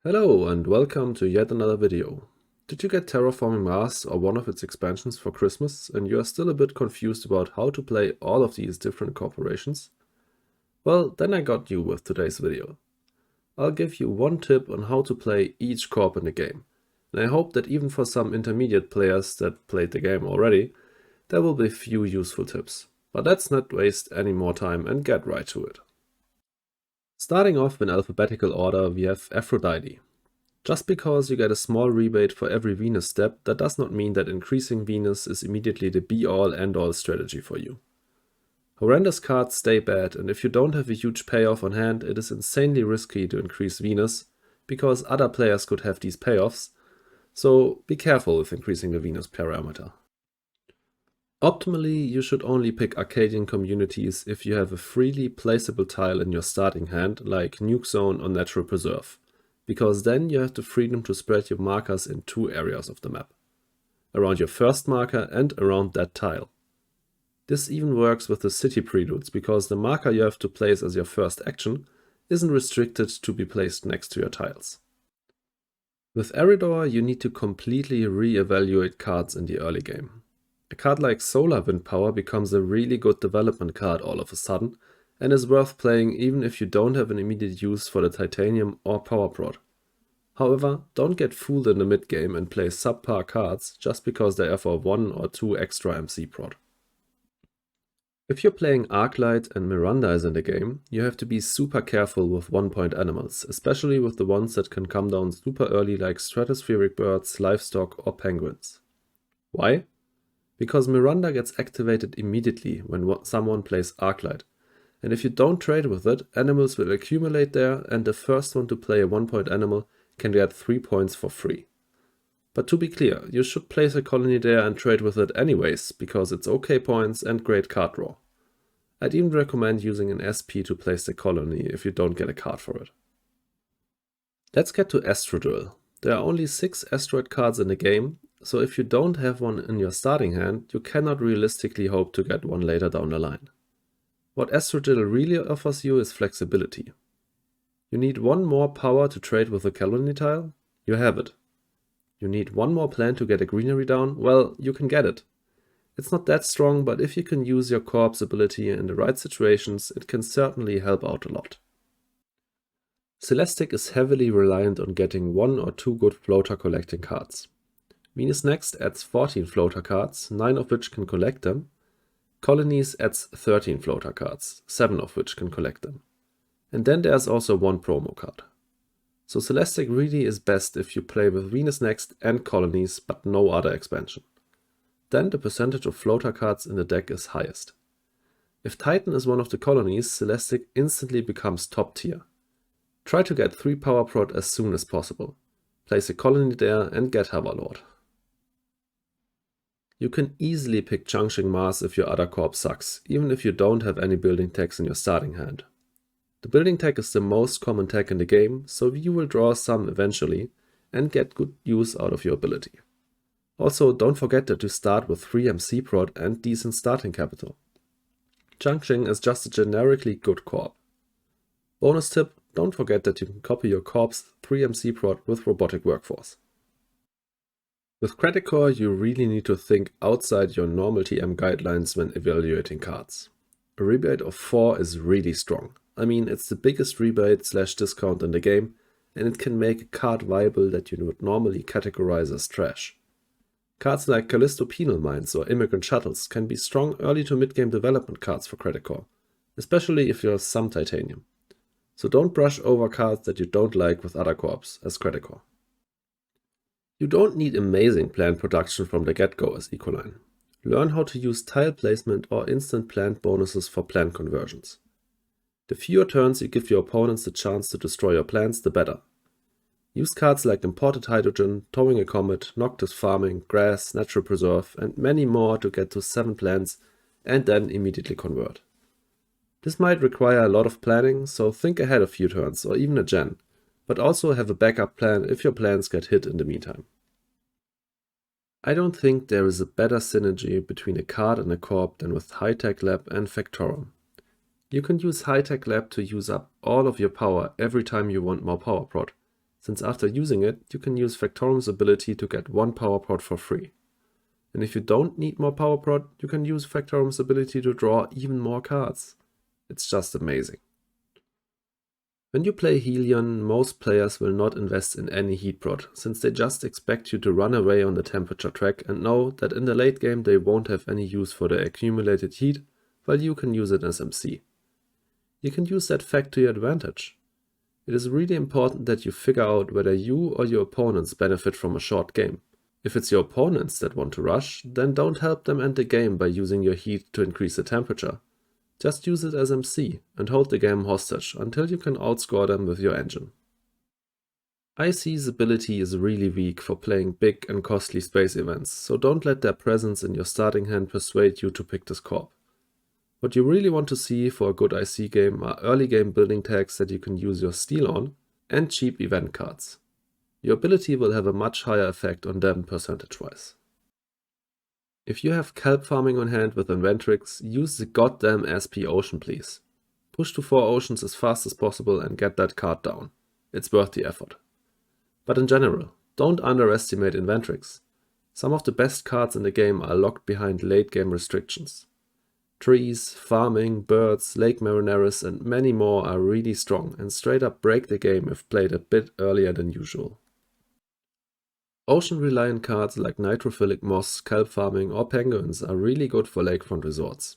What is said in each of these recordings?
Hello and welcome to yet another video. Did you get Terraforming Mars or one of its expansions for Christmas and you are still a bit confused about how to play all of these different corporations? Well, then I got you with today's video. I'll give you one tip on how to play each corp in the game, and I hope that even for some intermediate players that played the game already, there will be a few useful tips. But let's not waste any more time and get right to it. Starting off in alphabetical order, we have Aphrodite. Just because you get a small rebate for every Venus step, that does not mean that increasing Venus is immediately the be-all end-all strategy for you. Horrendous cards stay bad, and if you don't have a huge payoff on hand, it is insanely risky to increase Venus, because other players could have these payoffs, so be careful with increasing the Venus parameter. Optimally, you should only pick Arkadien Communities if you have a freely placeable tile in your starting hand, like Nuke Zone or Natural Preserve, because then you have the freedom to spread your markers in two areas of the map, around your first marker and around that tile. This even works with the city preludes, because the marker you have to place as your first action isn't restricted to be placed next to your tiles. With Aridor, you need to completely re-evaluate cards in the early game. A card like Solar Wind Power becomes a really good development card all of a sudden, and is worth playing even if you don't have an immediate use for the Titanium or Power Prod. However, don't get fooled in the mid game and play subpar cards just because they offer 1 or 2 extra MC Prod. If you're playing Arklight and Miranda is in the game, you have to be super careful with 1-point animals, especially with the ones that can come down super early like stratospheric birds, livestock or penguins. Why? Because Miranda gets activated immediately when someone plays Arklight, and if you don't trade with it, animals will accumulate there and the first one to play a 1-point animal can get 3 points for free. But to be clear, you should place a colony there and trade with it anyways, because it's OK points and great card draw. I'd even recommend using an SP to place the colony if you don't get a card for it. Let's get to Astrodrill. There are only 6 asteroid cards in the game, so if you don't have one in your starting hand, you cannot realistically hope to get one later down the line. What Astrodrill really offers you is flexibility. You need 1 more power to trade with a colony tile? You have it. You need 1 more plant to get a greenery down? Well, you can get it. It's not that strong, but if you can use your Corp's ability in the right situations, it can certainly help out a lot. Celestic is heavily reliant on getting 1 or 2 good floater collecting cards. Venus Next adds 14 floater cards, 9 of which can collect them. Colonies adds 13 floater cards, 7 of which can collect them. And then there's also 1 promo card. So Celestic really is best if you play with Venus Next and Colonies, but no other expansion. Then the percentage of floater cards in the deck is highest. If Titan is one of the colonies, Celestic instantly becomes top tier. Try to get 3 power prod as soon as possible. Place a colony there and get Hoverlord. You can easily pick Terraforming Mars if your other corp sucks, even if you don't have any building techs in your starting hand. The building tech is the most common tech in the game, so you will draw some eventually and get good use out of your ability. Also, don't forget that you start with 3 MC prod and decent starting capital. Shing is just a generically good corp. Bonus tip, don't forget that you can copy your corp's 3 MC prod with robotic workforce. With Credicor, you really need to think outside your normal TM guidelines when evaluating cards. A rebate of 4 is really strong. I mean, it's the biggest rebate / discount in the game, and it can make a card viable that you would normally categorize as trash. Cards like Callisto Penal Mines or Immigrant Shuttles can be strong early to mid-game development cards for Credicor, especially if you have some Titanium. So don't brush over cards that you don't like with other corps as Credicor. You don't need amazing plant production from the get-go as Ecoline. Learn how to use tile placement or instant plant bonuses for plant conversions. The fewer turns you give your opponents the chance to destroy your plants, the better. Use cards like Imported Hydrogen, Towing a Comet, Noctis Farming, Grass, Natural Preserve and many more to get to 7 plants and then immediately convert. This might require a lot of planning, so think ahead a few turns or even a gen, but also have a backup plan if your plans get hit in the meantime. I don't think there is a better synergy between a card and a corp than with High Tech Lab and Factorum. You can use High Tech Lab to use up all of your power every time you want more power prod, since after using it, you can use Factorum's ability to get 1 power prod for free. And if you don't need more power prod, you can use Factorum's ability to draw even more cards. It's just amazing. When you play Helion, most players will not invest in any heat prod, since they just expect you to run away on the temperature track and know that in the late game they won't have any use for the accumulated heat, while you can use it as MC. You can use that fact to your advantage. It is really important that you figure out whether you or your opponents benefit from a short game. If it's your opponents that want to rush, then don't help them end the game by using your heat to increase the temperature. Just use it as MC and hold the game hostage until you can outscore them with your engine. IC's ability is really weak for playing big and costly space events, so don't let their presence in your starting hand persuade you to pick this Corp. What you really want to see for a good IC game are early game building tags that you can use your steel on, and cheap event cards. Your ability will have a much higher effect on them percentage-wise. If you have kelp farming on hand with Inventrix, use the goddamn SP Ocean please. Push to 4 oceans as fast as possible and get that card down. It's worth the effort. But in general, don't underestimate Inventrix. Some of the best cards in the game are locked behind late game restrictions. Trees, farming, birds, Lake Marineris and many more are really strong and straight up break the game if played a bit earlier than usual. Ocean-reliant cards like nitrophilic moss, kelp farming or penguins are really good for Lakefront Resorts.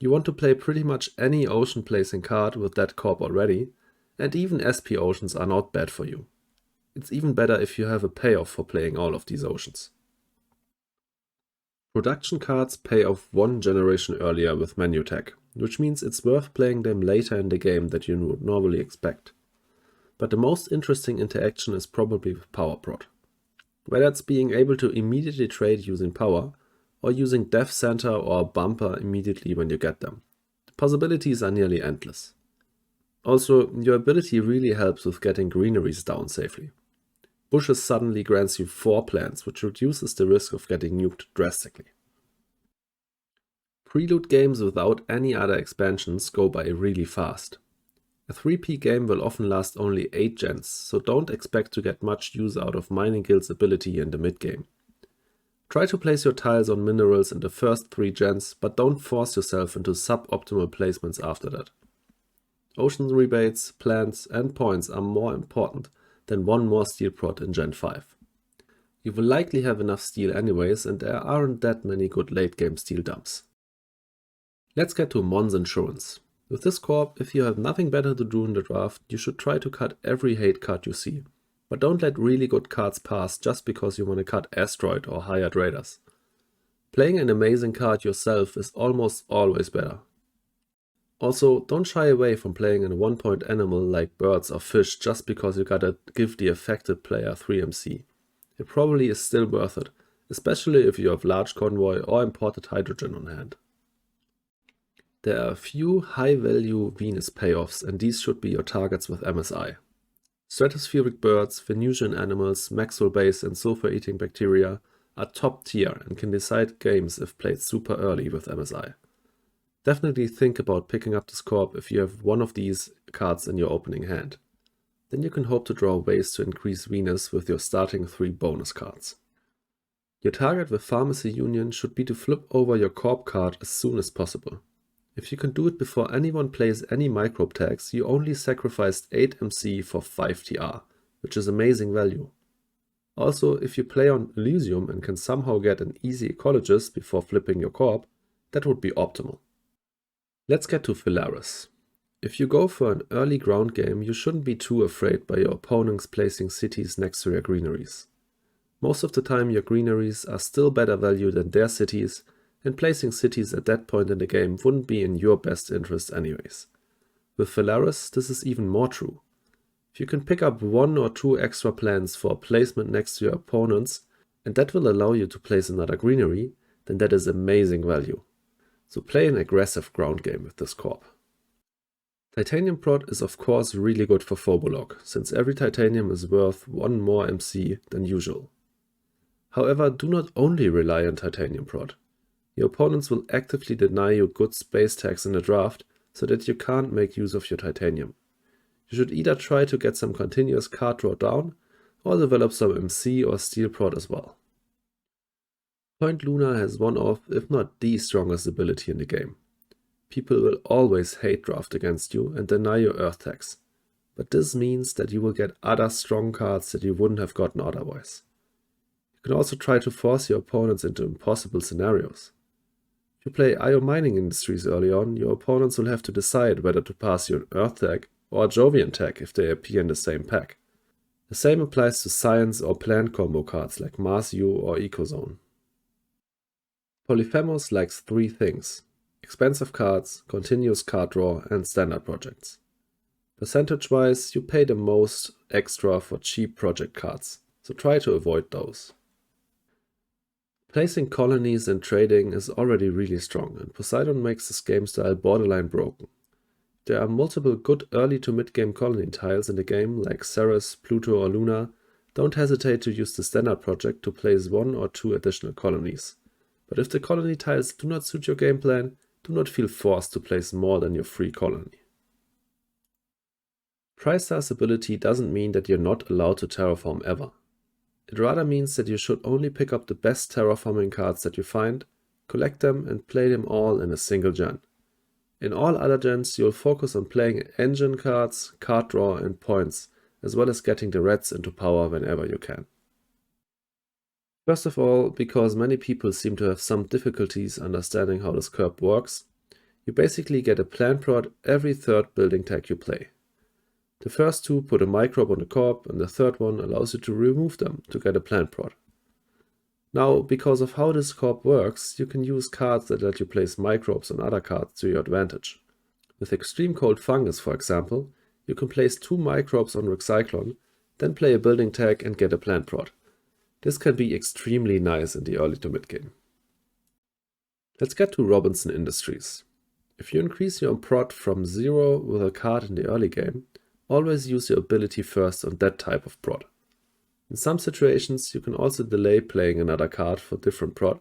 You want to play pretty much any ocean placing card with that corp already, and even SP oceans are not bad for you. It's even better if you have a payoff for playing all of these oceans. Production cards pay off 1 generation earlier with Manutech, which means it's worth playing them later in the game than you would normally expect. But the most interesting interaction is probably with power prod. Whether it's being able to immediately trade using power, or using Death Center or a bumper immediately when you get them. The possibilities are nearly endless. Also, your ability really helps with getting greeneries down safely. Bushes suddenly grants you 4 plants, which reduces the risk of getting nuked drastically. Prelude games without any other expansions go by really fast. A 3P game will often last only 8 gens, so don't expect to get much use out of Mining Guild's ability in the mid-game. Try to place your tiles on minerals in the first 3 gens, but don't force yourself into suboptimal placements after that. Ocean rebates, plants and points are more important than 1 more steel prod in Gen 5. You will likely have enough steel anyways, and there aren't that many good late game steel dumps. Let's get to Mons Insurance. With this corp, if you have nothing better to do in the draft, you should try to cut every hate card you see. But don't let really good cards pass just because you want to cut Asteroid or hired raiders. Playing an amazing card yourself is almost always better. Also, don't shy away from playing a 1-point animal like birds or fish just because you gotta give the affected player 3 MC. It probably is still worth it, especially if you have large convoy or imported hydrogen on hand. There are a few high-value Venus payoffs, and these should be your targets with MSI. Stratospheric birds, Venusian animals, Maxwell base and sulfur-eating bacteria are top tier and can decide games if played super early with MSI. Definitely think about picking up this corp if you have one of these cards in your opening hand. Then you can hope to draw ways to increase Venus with your starting 3 bonus cards. Your target with Pharmacy Union should be to flip over your corp card as soon as possible. If you can do it before anyone plays any microbe tags, you only sacrificed 8 MC for 5 TR, which is amazing value. Also, if you play on Elysium and can somehow get an easy ecologist before flipping your corp, that would be optimal. Let's get to Philares. If you go for an early ground game, you shouldn't be too afraid by your opponents placing cities next to your greeneries. Most of the time your greeneries are still better value than their cities, and placing cities at that point in the game wouldn't be in your best interest anyways. With Philares, this is even more true. If you can pick up 1 or 2 extra plants for placement next to your opponents, and that will allow you to place another greenery, then that is amazing value. So play an aggressive ground game with this corp. Titanium prod is of course really good for Phobolog, since every titanium is worth 1 more MC than usual. However, do not only rely on titanium prod. Your opponents will actively deny you good space tags in the draft so that you can't make use of your titanium. You should either try to get some continuous card draw down, or develop some MC or steel prod as well. Point Luna has one of, if not the strongest ability in the game. People will always hate draft against you and deny your Earth tax, but this means that you will get other strong cards that you wouldn't have gotten otherwise. You can also try to force your opponents into impossible scenarios. If you play IO Mining Industries early on, your opponents will have to decide whether to pass you an Earth tag or a Jovian tag if they appear in the same pack. The same applies to science or plant combo cards like Mars U or Ecozone. Polyphemos likes three things: expensive cards, continuous card draw, and standard projects. Percentage-wise, you pay the most extra for cheap project cards, so try to avoid those. Placing colonies and trading is already really strong, and Poseidon makes this game style borderline broken. There are multiple good early to mid-game colony tiles in the game like Ceres, Pluto or Luna. Don't hesitate to use the standard project to place 1 or 2 additional colonies. But if the colony tiles do not suit your game plan, do not feel forced to place more than your free colony. Pristar's ability doesn't mean that you're not allowed to terraform ever. It rather means that you should only pick up the best terraforming cards that you find, collect them and play them all in a single gen. In all other gens you'll focus on playing engine cards, card draw and points, as well as getting the reds into power whenever you can. First of all, because many people seem to have some difficulties understanding how this Corp works, you basically get a plant prod every third building tag you play. The first two put a microbe on the Corp, and the third one allows you to remove them to get a plant prod. Now, because of how this Corp works, you can use cards that let you place microbes on other cards to your advantage. With Extreme Cold Fungus, for example, you can place 2 microbes on Recyclon, then play a building tag and get a plant prod. This can be extremely nice in the early to mid game. Let's get to Robinson Industries. If you increase your prod from 0 with a card in the early game, always use your ability first on that type of prod. In some situations you can also delay playing another card for different prod,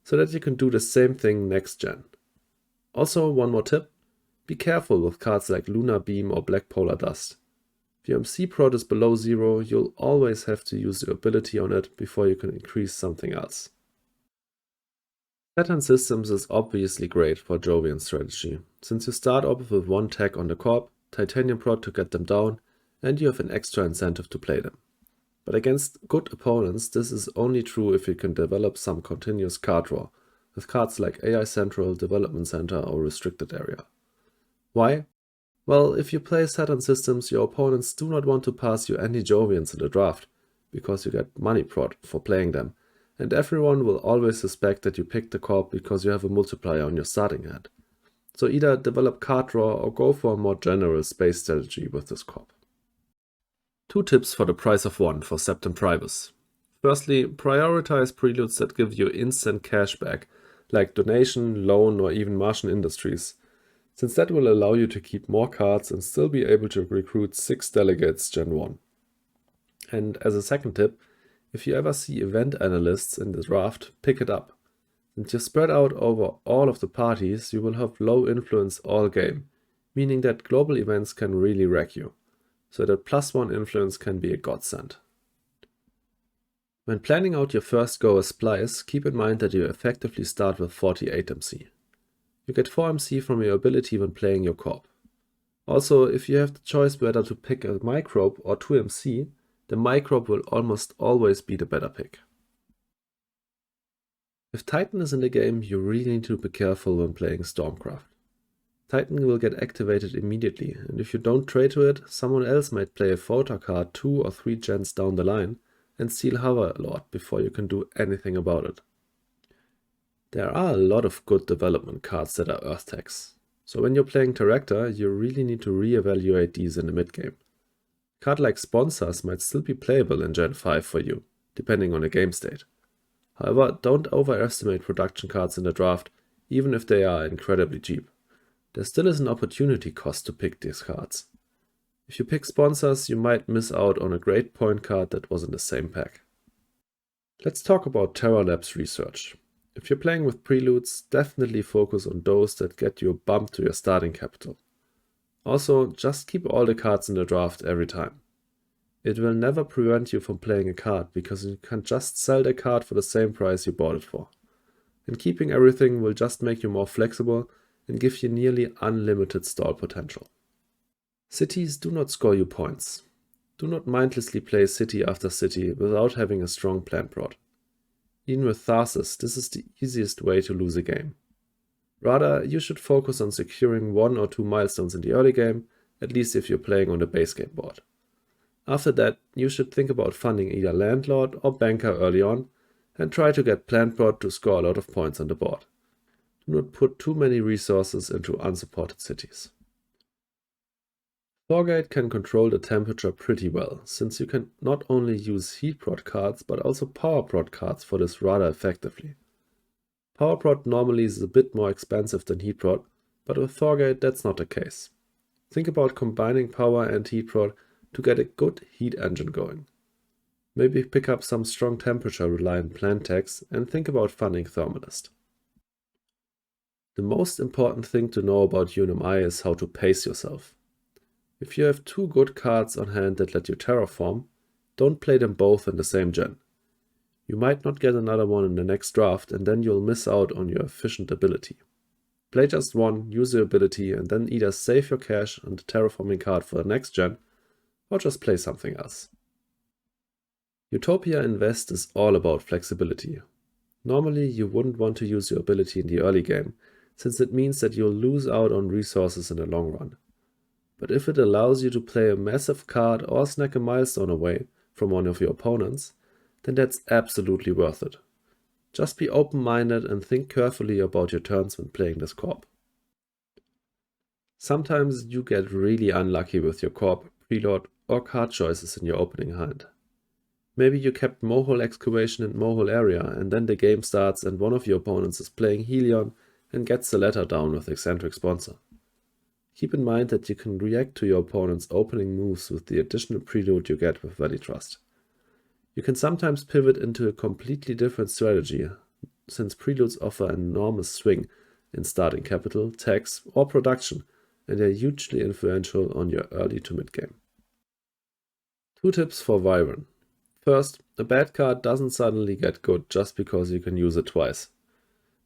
so that you can do the same thing next gen. Also, one more tip: be careful with cards like Lunar Beam or Black Polar Dust. If your MC prod is below 0, you'll always have to use your ability on it before you can increase something else. Saturn Systems is obviously great for Jovian strategy, since you start off with 1 tag on the Corp, Titanium prod to get them down, and you have an extra incentive to play them. But against good opponents, this is only true if you can develop some continuous card draw, with cards like AI Central, Development Center or Restricted Area. Why? Well, if you play Saturn Systems, your opponents do not want to pass you any Jovians in the draft, because you get money prod for playing them, and everyone will always suspect that you picked the Corp because you have a multiplier on your starting hand. So either develop card draw or go for a more general space strategy with this Corp. 2 tips for the price of 1 for Septem Tribus. Firstly, prioritize preludes that give you instant cash back, like donation, loan or even Martian Industries, since that will allow you to keep more cards and still be able to recruit 6 delegates Gen 1. And as a second tip, if you ever see event analysts in the draft, pick it up. Since you're spread out over all of the parties, you will have low influence all game, meaning that global events can really wreck you, so that +1 influence can be a godsend. When planning out your first go as Splice, keep in mind that you effectively start with 48 MC. You get 4 MC from your ability when playing your Corp. Also, if you have the choice whether to pick a microbe or 2 MC, the microbe will almost always be the better pick. If Titan is in the game, you really need to be careful when playing Stormcraft. Titan will get activated immediately, and if you don't trade to it, someone else might play a photo card 2 or 3 gens down the line and steal Hover Lord before you can do anything about it. There are a lot of good development cards that are Earth tags, so when you're playing Director, you really need to re-evaluate these in the mid-game. A card like Sponsors might still be playable in Gen 5 for you, depending on the game state. However, don't overestimate production cards in the draft, even if they are incredibly cheap. There still is an opportunity cost to pick these cards. If you pick Sponsors, you might miss out on a great point card that was in the same pack. Let's talk about Terralabs Research. If you're playing with preludes, definitely focus on those that get you a bump to your starting capital. Also, just keep all the cards in the draft every time. It will never prevent you from playing a card, because you can just sell the card for the same price you bought it for. And keeping everything will just make you more flexible and give you nearly unlimited stall potential. Cities do not score you points. Do not mindlessly play city after city without having a strong plan prod. Even with Tharsis, this is the easiest way to lose a game. Rather, you should focus on securing 1 or 2 milestones in the early game, at least if you're playing on the base game board. After that, you should think about funding either Landlord or Banker early on, and try to get Plan Prod to score a lot of points on the board. Do not put too many resources into unsupported cities. Thorgate can control the temperature pretty well, since you can not only use heat prod cards but also power prod cards for this rather effectively. Power prod normally is a bit more expensive than heat prod, but with Thorgate that's not the case. Think about combining power and heat prod to get a good heat engine going. Maybe pick up some strong temperature reliant plant techs and think about funding Thermalist. The most important thing to know about UNMI is how to pace yourself. If you have 2 good cards on hand that let you terraform, don't play them both in the same gen. You might not get another one in the next draft, and then you'll miss out on your efficient ability. Play just one, use your ability, and then either save your cash on the terraforming card for the next gen, or just play something else. Utopia Invest is all about flexibility. Normally you wouldn't want to use your ability in the early game, since it means that you'll lose out on resources in the long run. But if it allows you to play a massive card or snack a milestone away from one of your opponents, then that's absolutely worth it. Just be open-minded and think carefully about your turns when playing this Corp. Sometimes you get really unlucky with your Corp, preload or card choices in your opening hand. Maybe you kept Mohole Excavation and Mohole Area, and then the game starts and one of your opponents is playing Helion and gets the letter down with Eccentric Sponsor. Keep in mind that you can react to your opponent's opening moves with the additional preload you get with Valley Trust. You can sometimes pivot into a completely different strategy, since preloads offer an enormous swing in starting capital, tax or production, and are hugely influential on your early to mid game. 2 tips for Viren. First, a bad card doesn't suddenly get good just because you can use it twice.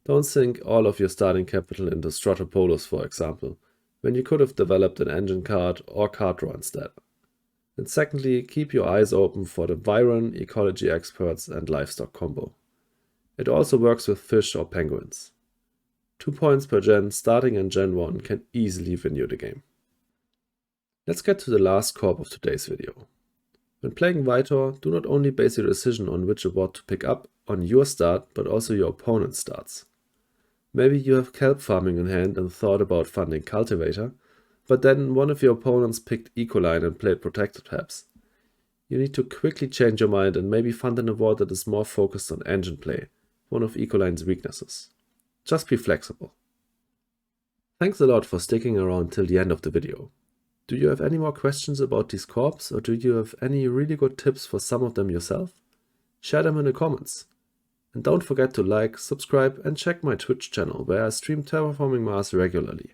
Don't sink all of your starting capital into Stratopolus, for example, when you could have developed an engine card or card draw instead. And secondly, keep your eyes open for the Viren, Ecology Experts and Livestock combo. It also works with fish or penguins. 2 points per gen starting in Gen 1 can easily win you the game. Let's get to the last Corp of today's video. When playing Vitor, do not only base your decision on which award to pick up on your start, but also your opponent's starts. Maybe you have kelp farming in hand and thought about funding Cultivator, but then one of your opponents picked Ecoline and played Protected Tabs. You need to quickly change your mind and maybe fund an award that is more focused on engine play, one of Ecoline's weaknesses. Just be flexible. Thanks a lot for sticking around till the end of the video. Do you have any more questions about these corps, or do you have any really good tips for some of them yourself? Share them in the comments. And don't forget to like, subscribe and check my Twitch channel where I stream Terraforming Mars regularly.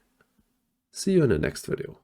See you in the next video.